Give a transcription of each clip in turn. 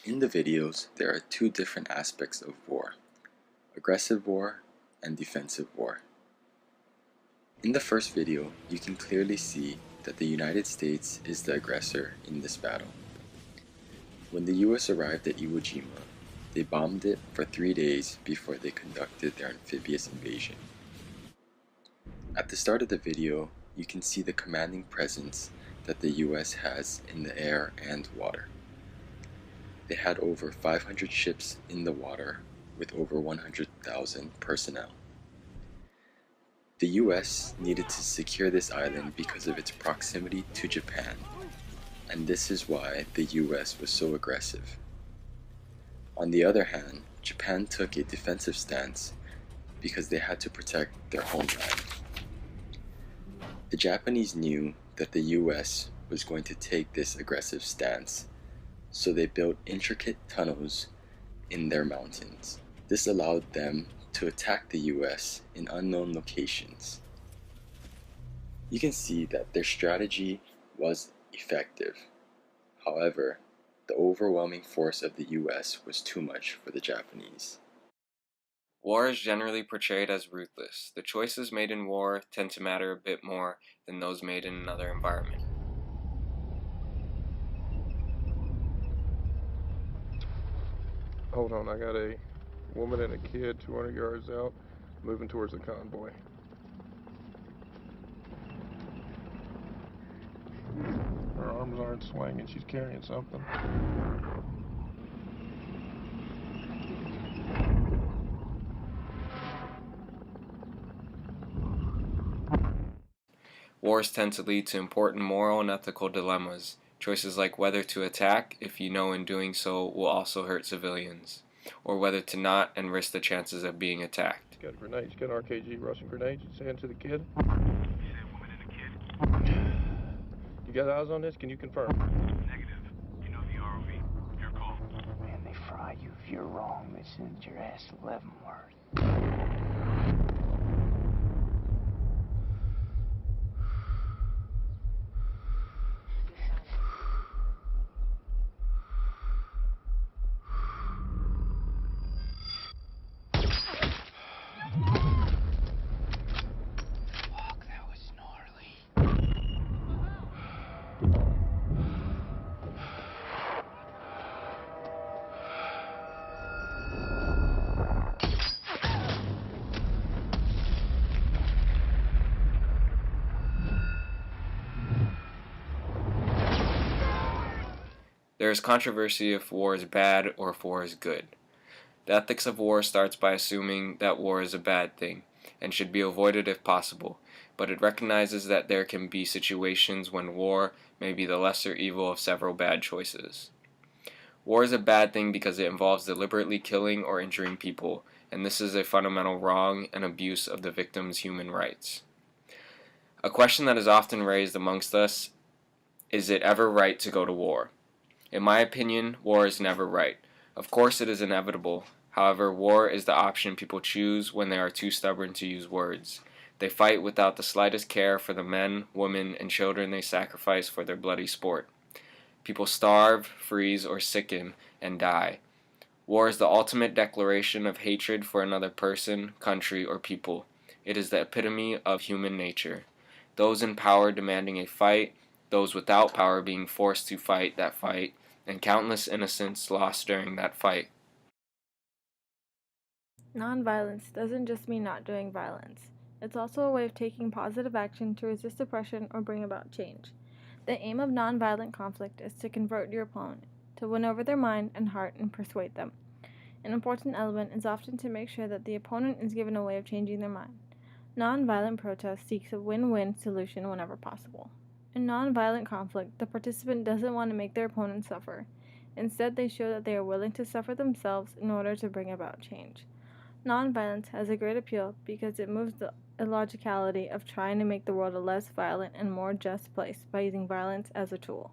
In the videos, there are two different aspects of war: aggressive war and defensive war. In the first video, you can clearly see that the United States is the aggressor in this battle. When the US arrived at Iwo Jima, they bombed it for 3 days before they conducted their amphibious invasion. At the start of the video, you can see the commanding presence that the US has in the air and water. They had over 500 ships in the water with over 100,000 personnel. The US needed to secure this island because of its proximity to Japan, and this is why the US was so aggressive. On the other hand, Japan took a defensive stance because they had to protect their homeland. The Japanese knew that the US was going to take this aggressive stance, so they built intricate tunnels in their mountains. This allowed them to attack the US in unknown locations. You can see that their strategy was effective. However, the overwhelming force of the US was too much for the Japanese. War is generally portrayed as ruthless. The choices made in war tend to matter a bit more than those made in another environment. Hold on, I got a woman and a kid 200 yards out, moving towards the convoy. Her arms aren't swinging, she's carrying something. Wars tend to lead to important moral and ethical dilemmas. Choices like whether to attack if you know in doing so will also hurt civilians, or whether to not and risk the chances of being attacked. She's got a grenade, she's got an RKG Russian grenade, she's saying to the kid. You got eyes on this? Can you confirm? Negative. You know the ROV. Your call. Man, they fry you if you're wrong. They send your ass to Leavenworth. Fuck, that was gnarly. There is controversy if war is bad or if war is good. The ethics of war starts by assuming that war is a bad thing and should be avoided if possible, but it recognizes that there can be situations when war may be the lesser evil of several bad choices. War is a bad thing because it involves deliberately killing or injuring people, and this is a fundamental wrong and abuse of the victim's human rights. A question that is often raised amongst us: is it ever right to go to war? In my opinion, war is never right. Of course it is inevitable. However, war is the option people choose when they are too stubborn to use words. They fight without the slightest care for the men, women, and children they sacrifice for their bloody sport. People starve, freeze, or sicken, and die. War is the ultimate declaration of hatred for another person, country, or people. It is the epitome of human nature. Those in power demanding a fight, those without power being forced to fight that fight, and countless innocents lost during that fight. Nonviolence doesn't just mean not doing violence. It's also a way of taking positive action to resist oppression or bring about change. The aim of nonviolent conflict is to convert your opponent, to win over their mind and heart and persuade them. An important element is often to make sure that the opponent is given a way of changing their mind. Nonviolent protest seeks a win-win solution whenever possible. In nonviolent conflict, the participant doesn't want to make their opponent suffer. Instead, they show that they are willing to suffer themselves in order to bring about change. Nonviolence has a great appeal because it moves the illogicality of trying to make the world a less violent and more just place by using violence as a tool.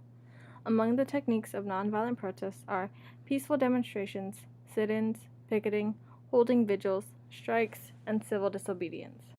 Among the techniques of nonviolent protests are peaceful demonstrations, sit ins, picketing, holding vigils, strikes, and civil disobedience.